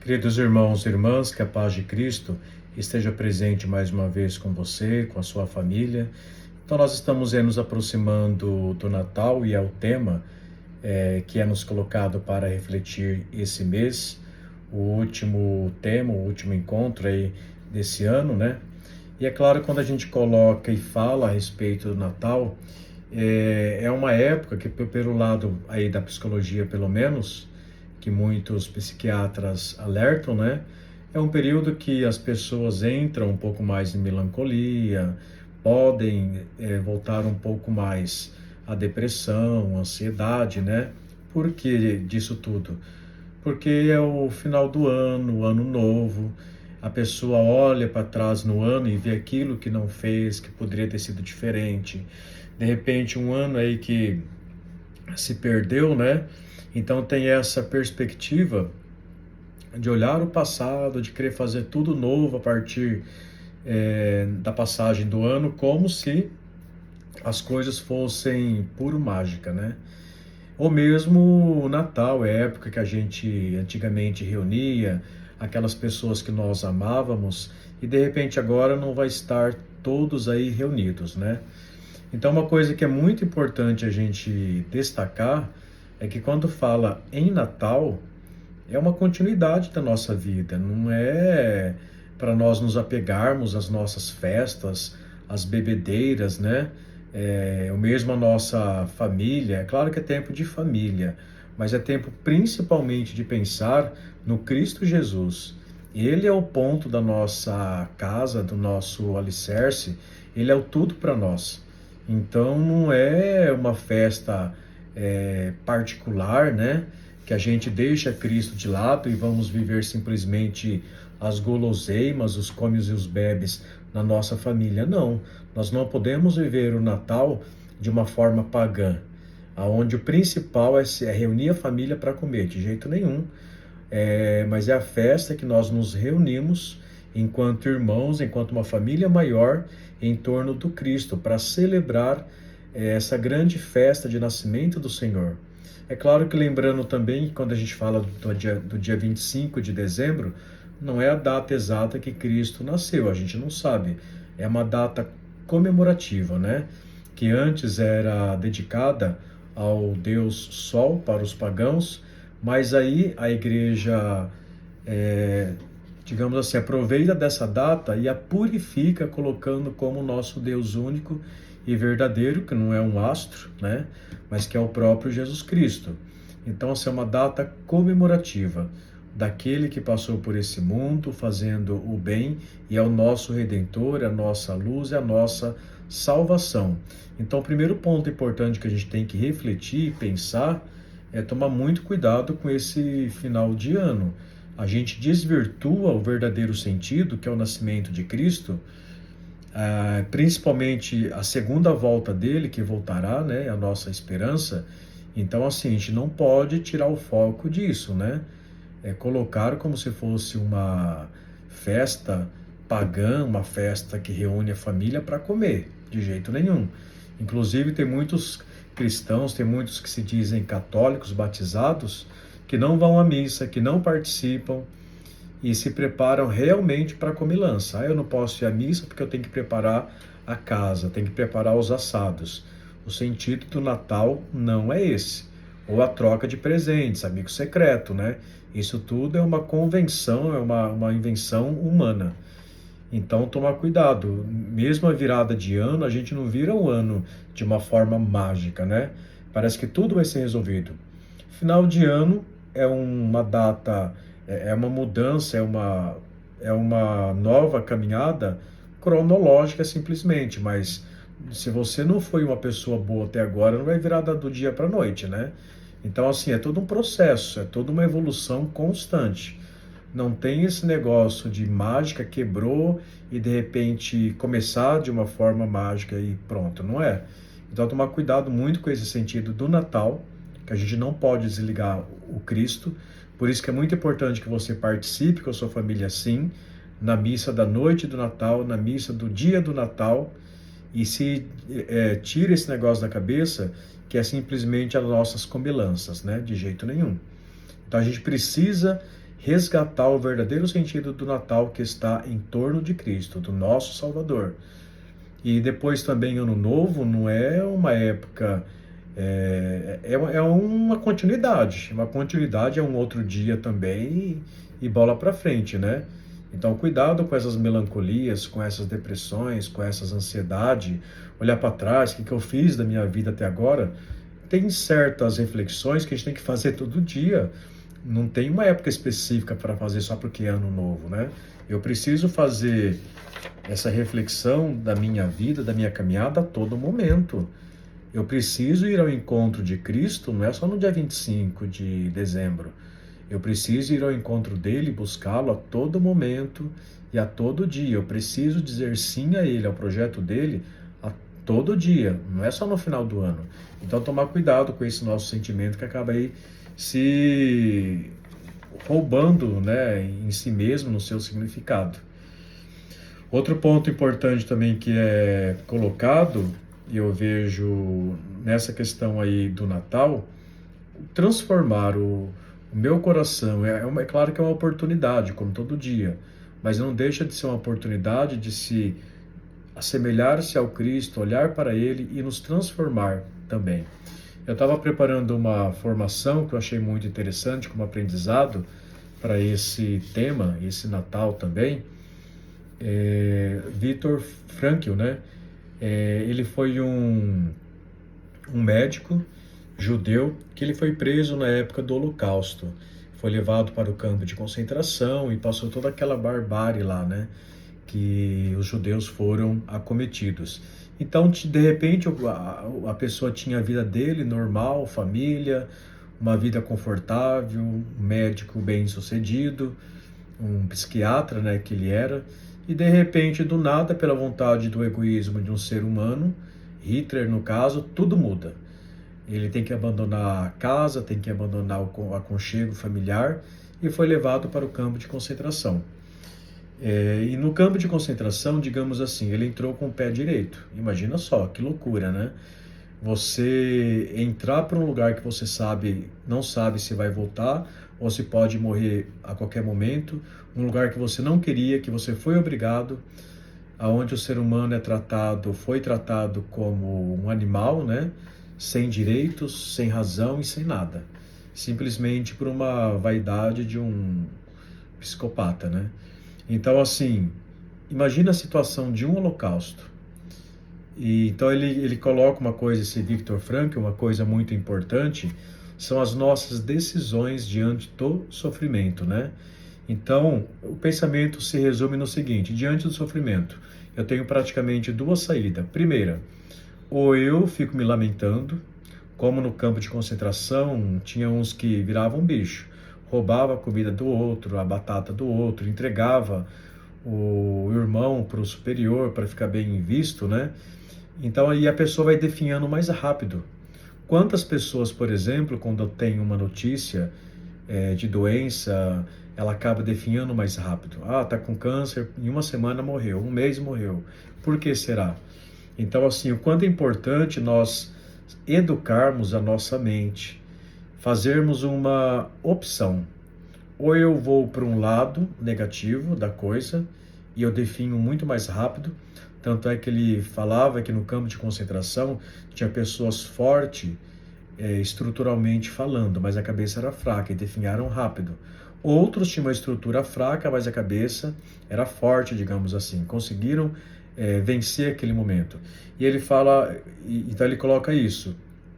Queridos irmãos e irmãs, que a paz de Cristo esteja presente mais uma vez com você, com a sua família. Então nós estamos nos aproximando do Natal e é o tema que é nos colocado para refletir esse mês, o último tema, o último encontro aí desse ano, né? E é claro, quando a gente coloca e fala a respeito do Natal, é uma época que, pelo lado aí da psicologia, pelo menos, que muitos psiquiatras alertam, né? É um período que as pessoas entram um pouco mais em melancolia, podem voltar um pouco mais à depressão, ansiedade, né? Por que disso tudo? Porque é o final do ano, o ano novo, a pessoa olha para trás no ano e vê aquilo que não fez, que poderia ter sido diferente. De repente, um ano aí que se perdeu, né? Então tem essa perspectiva de olhar o passado, de querer fazer tudo novo a partir da passagem do ano, como se as coisas fossem puro mágica, né? Ou mesmo o Natal, é a época que a gente antigamente reunia aquelas pessoas que nós amávamos e de repente agora não vai estar todos aí reunidos, né? Então uma coisa que é muito importante a gente destacar é que quando fala em Natal, é uma continuidade da nossa vida, não é para nós nos apegarmos às nossas festas, às bebedeiras, né? O mesmo a nossa família, é claro que é tempo de família, mas é tempo principalmente de pensar no Cristo Jesus. Ele é o ponto da nossa casa, do nosso alicerce, ele é o tudo para nós. Então não é uma festa particular, né? Que a gente deixa Cristo de lado e vamos viver simplesmente as guloseimas, os comes e os bebes na nossa família. Não, nós não podemos viver o Natal de uma forma pagã, aonde o principal é reunir a família para comer, de jeito nenhum. Mas é a festa que nós nos reunimos enquanto irmãos, enquanto uma família maior, em torno do Cristo, para celebrar essa grande festa de nascimento do Senhor. É claro que lembrando também que quando a gente fala do dia 25 de dezembro, não é a data exata que Cristo nasceu, a gente não sabe. É uma data comemorativa, né? Que antes era dedicada ao Deus Sol para os pagãos, mas aí a igreja, digamos assim, aproveita dessa data e a purifica, colocando como nosso Deus único e verdadeiro, que não é um astro, né? Mas que é o próprio Jesus Cristo. Então, essa é uma data comemorativa daquele que passou por esse mundo fazendo o bem e é o nosso Redentor, a nossa luz e a nossa salvação. Então, o primeiro ponto importante que a gente tem que refletir e pensar é tomar muito cuidado com esse final de ano. A gente desvirtua o verdadeiro sentido, que é o nascimento de Cristo, principalmente a segunda volta dele, que voltará, né, a nossa esperança. Então, assim, a gente não pode tirar o foco disso, né? Colocar como se fosse uma festa pagã, uma festa que reúne a família para comer, de jeito nenhum. Inclusive, tem muitos cristãos, tem muitos que se dizem católicos, batizados, que não vão à missa, que não participam e se preparam realmente para a comilança. Eu não posso ir à missa porque eu tenho que preparar a casa, tenho que preparar os assados. O sentido do Natal não é esse. Ou a troca de presentes, amigo secreto, né? Isso tudo é uma convenção, é uma invenção humana. Então, tomar cuidado. Mesmo a virada de ano, a gente não vira o ano de uma forma mágica, né? Parece que tudo vai ser resolvido. Final de ano é uma data, é uma mudança, é uma nova caminhada cronológica simplesmente, mas se você não foi uma pessoa boa até agora, não vai virar do dia para a noite, né? Então, assim, é todo um processo, é toda uma evolução constante. Não tem esse negócio de mágica, quebrou e de repente começar de uma forma mágica e pronto, não é? Então, tomar cuidado muito com esse sentido do Natal, que a gente não pode desligar o Cristo. Por isso que é muito importante que você participe com a sua família, sim, na missa da noite do Natal, na missa do dia do Natal, e se tira esse negócio da cabeça que é simplesmente as nossas comilanças, né? De jeito nenhum. Então a gente precisa resgatar o verdadeiro sentido do Natal que está em torno de Cristo, do nosso Salvador. E depois também Ano Novo não é uma época, é uma continuidade, é um outro dia também e bola para frente, né? Então cuidado com essas melancolias, com essas depressões, com essas ansiedades, olhar para trás, o que eu fiz da minha vida até agora. Tem certas reflexões que a gente tem que fazer todo dia, não tem uma época específica para fazer só porque é Ano Novo, né? Eu preciso fazer essa reflexão da minha vida, da minha caminhada a todo momento. Eu preciso ir ao encontro de Cristo, não é só no dia 25 de dezembro. Eu preciso ir ao encontro dele, buscá-lo a todo momento e a todo dia. Eu preciso dizer sim a ele, ao projeto dele, a todo dia, não é só no final do ano. Então, tomar cuidado com esse nosso sentimento que acaba aí se roubando, né, em si mesmo, no seu significado. Outro ponto importante também que é colocado, e eu vejo nessa questão aí do Natal, transformar o meu coração, é claro que é uma oportunidade, como todo dia, mas não deixa de ser uma oportunidade de se assemelhar-se ao Cristo, olhar para Ele e nos transformar também. Eu estava preparando uma formação que eu achei muito interessante como aprendizado para esse tema, esse Natal também. Viktor Frankl, né? Ele foi um médico judeu que ele foi preso na época do Holocausto. Foi levado para o campo de concentração e passou toda aquela barbárie lá, né? Que os judeus foram acometidos. Então, de repente, a pessoa tinha a vida dele normal, família, uma vida confortável, um médico bem-sucedido, um psiquiatra, né, que ele era, e de repente, do nada, pela vontade do egoísmo de um ser humano, Hitler no caso, tudo muda. Ele tem que abandonar a casa, tem que abandonar o aconchego familiar e foi levado para o campo de concentração. E no campo de concentração, digamos assim, ele entrou com o pé direito. Imagina só, que loucura, né? Você entrar para um lugar que você não sabe se vai voltar ou se pode morrer a qualquer momento, um lugar que você não queria, que você foi obrigado, aonde o ser humano foi tratado como um animal, né? Sem direitos, sem razão e sem nada. Simplesmente por uma vaidade de um psicopata, né? Então, assim, imagina a situação de um holocausto. E então ele coloca uma coisa, esse Viktor Frankl, uma coisa muito importante, são as nossas decisões diante do sofrimento, né? Então, o pensamento se resume no seguinte: diante do sofrimento, eu tenho praticamente duas saídas. Primeira, ou eu fico me lamentando, como no campo de concentração, tinha uns que viravam bicho, roubava a comida do outro, a batata do outro, entregava o irmão para o superior para ficar bem visto, né? Então aí a pessoa vai definhando mais rápido. Quantas pessoas, por exemplo, quando tem uma notícia de doença, ela acaba definhando mais rápido. Ah, tá com câncer, em uma semana morreu, um mês morreu. Por que será? Então, assim, o quanto é importante nós educarmos a nossa mente, fazermos uma opção. Ou eu vou para um lado negativo da coisa, e eu defino muito mais rápido. Tanto é que ele falava que no campo de concentração tinha pessoas fortes, estruturalmente falando, mas a cabeça era fraca e definharam rápido. Outros tinham uma estrutura fraca, mas a cabeça era forte, digamos assim. Conseguiram vencer aquele momento. E ele fala, então ele coloca isso.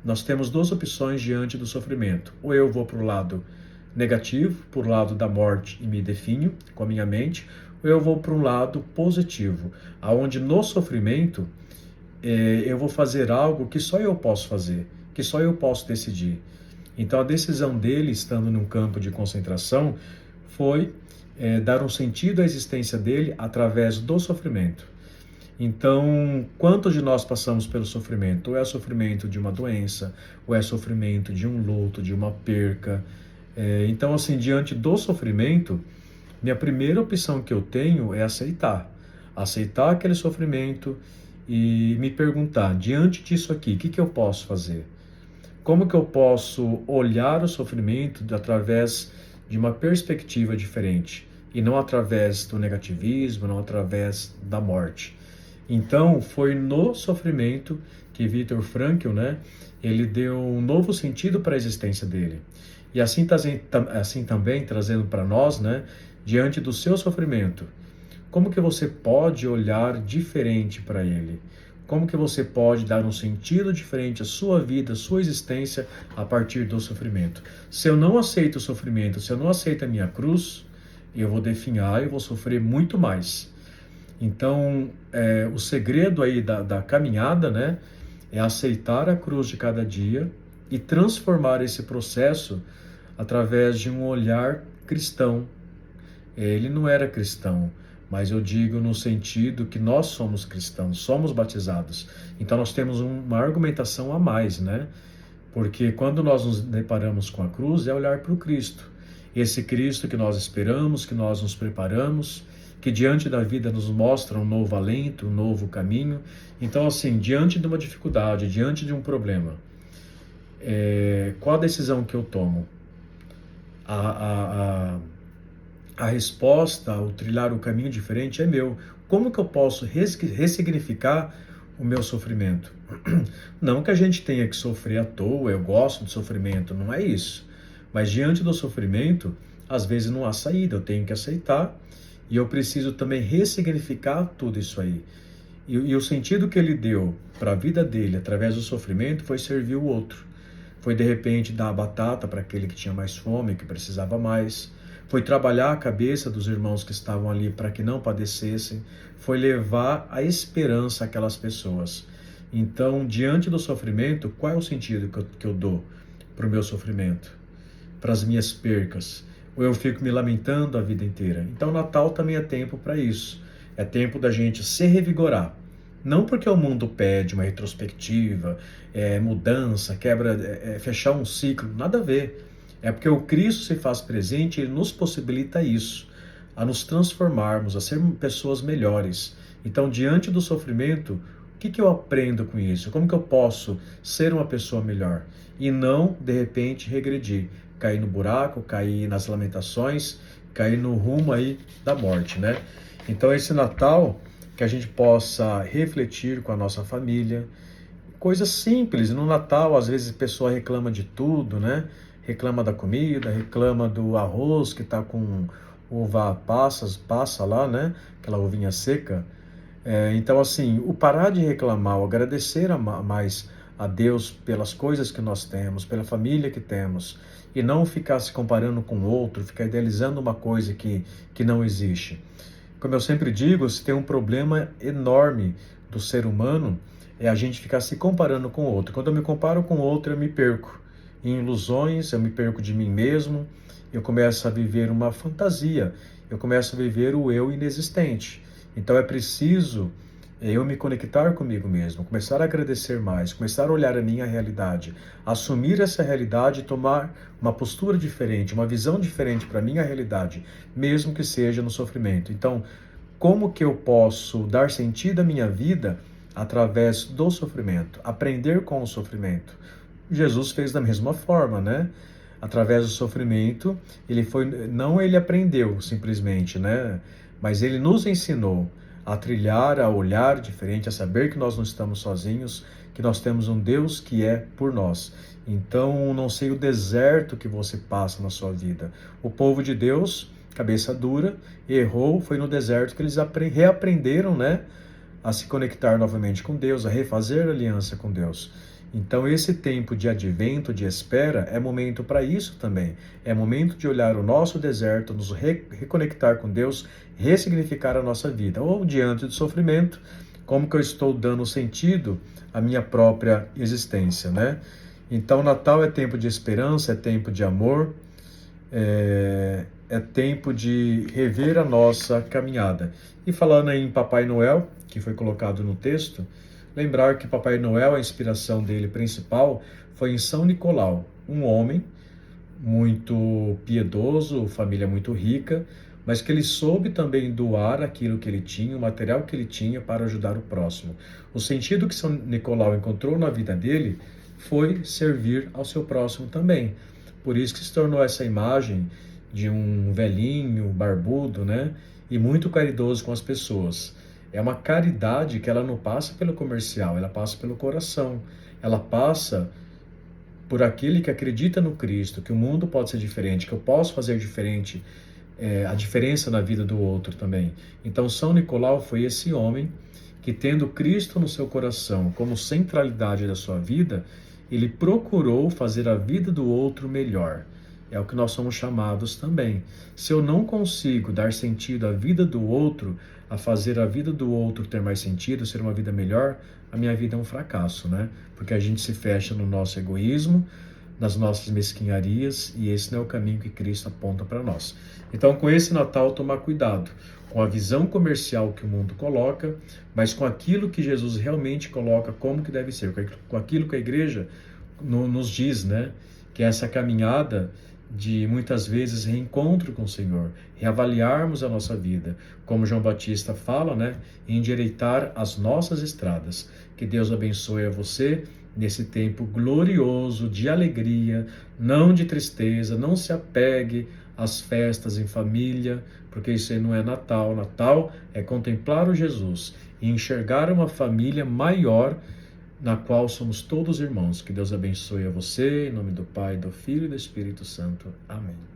Nós temos duas opções diante do sofrimento. Ou eu vou para o lado negativo, para o lado da morte e me definho com a minha mente, ou eu vou para um lado positivo, aonde no sofrimento eu vou fazer algo que só eu posso fazer, que só eu posso decidir. Então a decisão dele, estando num campo de concentração, foi dar um sentido à existência dele através do sofrimento. Então, quantos de nós passamos pelo sofrimento? Ou é sofrimento de uma doença, ou é sofrimento de um luto, de uma perca. Então, assim, diante do sofrimento, minha primeira opção que eu tenho é aceitar. Aceitar aquele sofrimento e me perguntar, diante disso aqui, o que eu posso fazer? Como que eu posso olhar o sofrimento através de uma perspectiva diferente, e não através do negativismo, não através da morte. Então, foi no sofrimento que Viktor Frankl, né, ele deu um novo sentido para a existência dele. E assim também, trazendo para nós, né, diante do seu sofrimento, como que você pode olhar diferente para ele? Como que você pode dar um sentido diferente à sua vida, à sua existência, a partir do sofrimento? Se eu não aceito o sofrimento, se eu não aceito a minha cruz, eu vou definhar, eu vou sofrer muito mais. Então, o segredo aí da caminhada, né, é aceitar a cruz de cada dia e transformar esse processo através de um olhar cristão. Ele não era cristão, mas eu digo no sentido que nós somos cristãos, somos batizados. Então nós temos uma argumentação a mais, né? Porque quando nós nos deparamos com a cruz, é olhar para o Cristo. Esse Cristo que nós esperamos, que nós nos preparamos, que diante da vida nos mostra um novo alento, um novo caminho. Então, assim, diante de uma dificuldade, diante de um problema, qual a decisão que eu tomo? A resposta, ao trilhar o caminho diferente, é meu. Como que eu posso ressignificar o meu sofrimento? Não que a gente tenha que sofrer à toa, eu gosto de sofrimento, não é isso. Mas diante do sofrimento, às vezes não há saída, eu tenho que aceitar e eu preciso também ressignificar tudo isso aí. E o sentido que ele deu para a vida dele através do sofrimento foi servir o outro. Foi de repente dar a batata para aquele que tinha mais fome, que precisava mais. Foi trabalhar a cabeça dos irmãos que estavam ali para que não padecessem. Foi levar a esperança àquelas pessoas. Então, diante do sofrimento, qual é o sentido que eu dou para o meu sofrimento? Para as minhas percas? Ou eu fico me lamentando a vida inteira? Então, Natal também é tempo para isso. É tempo da gente se revigorar. Não porque o mundo pede uma retrospectiva, mudança, fechar um ciclo, nada a ver. É porque o Cristo se faz presente e ele nos possibilita isso, a nos transformarmos, a sermos pessoas melhores. Então, diante do sofrimento, o que eu aprendo com isso? Como que eu posso ser uma pessoa melhor? E não, de repente, regredir, cair no buraco, cair nas lamentações, cair no rumo aí da morte, né? Então, esse Natal, que a gente possa refletir com a nossa família, coisas simples. No Natal, às vezes, a pessoa reclama de tudo, né? Reclama da comida, reclama do arroz que está com uva passa lá, né? Aquela uvinha seca. Então, assim, o parar de reclamar, o agradecer mais a Deus pelas coisas que nós temos, pela família que temos, e não ficar se comparando com o outro, ficar idealizando uma coisa que não existe. Como eu sempre digo, se tem um problema enorme do ser humano, é a gente ficar se comparando com o outro. Quando eu me comparo com o outro, eu me perco em ilusões, eu me perco de mim mesmo, eu começo a viver uma fantasia, eu começo a viver o eu inexistente. Então é preciso eu me conectar comigo mesmo, começar a agradecer mais, começar a olhar a minha realidade, assumir essa realidade e tomar uma postura diferente, uma visão diferente para a minha realidade, mesmo que seja no sofrimento. Então, como que eu posso dar sentido à minha vida através do sofrimento? Aprender com o sofrimento. Jesus fez da mesma forma, né? Através do sofrimento, não ele aprendeu simplesmente, né? Mas ele nos ensinou a trilhar, a olhar diferente, a saber que nós não estamos sozinhos, que nós temos um Deus que é por nós. Então, não sei o deserto que você passa na sua vida. O povo de Deus, cabeça dura, errou, foi no deserto que eles reaprenderam, né? A se conectar novamente com Deus, a refazer aliança com Deus. Então, esse tempo de advento, de espera, é momento para isso também. É momento de olhar o nosso deserto, nos reconectar com Deus, ressignificar a nossa vida. Ou, diante do sofrimento, como que eu estou dando sentido à minha própria existência, né? Então, Natal é tempo de esperança, é tempo de amor, é tempo de rever a nossa caminhada. E falando aí em Papai Noel, que foi colocado no texto, lembrar que Papai Noel, a inspiração dele principal, foi em São Nicolau, um homem muito piedoso, família muito rica, mas que ele soube também doar aquilo que ele tinha, o material que ele tinha para ajudar o próximo. O sentido que São Nicolau encontrou na vida dele foi servir ao seu próximo também. Por isso que se tornou essa imagem de um velhinho barbudo, né? E muito caridoso com as pessoas. É uma caridade que ela não passa pelo comercial, ela passa pelo coração. Ela passa por aquele que acredita no Cristo, que o mundo pode ser diferente, que eu posso fazer diferente, a diferença na vida do outro também. Então, São Nicolau foi esse homem que, tendo Cristo no seu coração como centralidade da sua vida, ele procurou fazer a vida do outro melhor. É o que nós somos chamados também. Se eu não consigo dar sentido à vida do outro, a fazer a vida do outro ter mais sentido, ser uma vida melhor, a minha vida é um fracasso, né? Porque a gente se fecha no nosso egoísmo, nas nossas mesquinharias, e esse não é o caminho que Cristo aponta para nós. Então, com esse Natal, tomar cuidado com a visão comercial que o mundo coloca, mas com aquilo que Jesus realmente coloca como que deve ser, com aquilo que a igreja nos diz, né? Que é essa caminhada de muitas vezes reencontro com o Senhor, reavaliarmos a nossa vida, como João Batista fala, né? Endireitar as nossas estradas. Que Deus abençoe a você nesse tempo glorioso de alegria, não de tristeza. Não se apegue às festas em família, porque isso aí não é Natal. Natal é contemplar o Jesus e enxergar uma família maior na qual somos todos irmãos. Que Deus abençoe a você, em nome do Pai, do Filho e do Espírito Santo. Amém.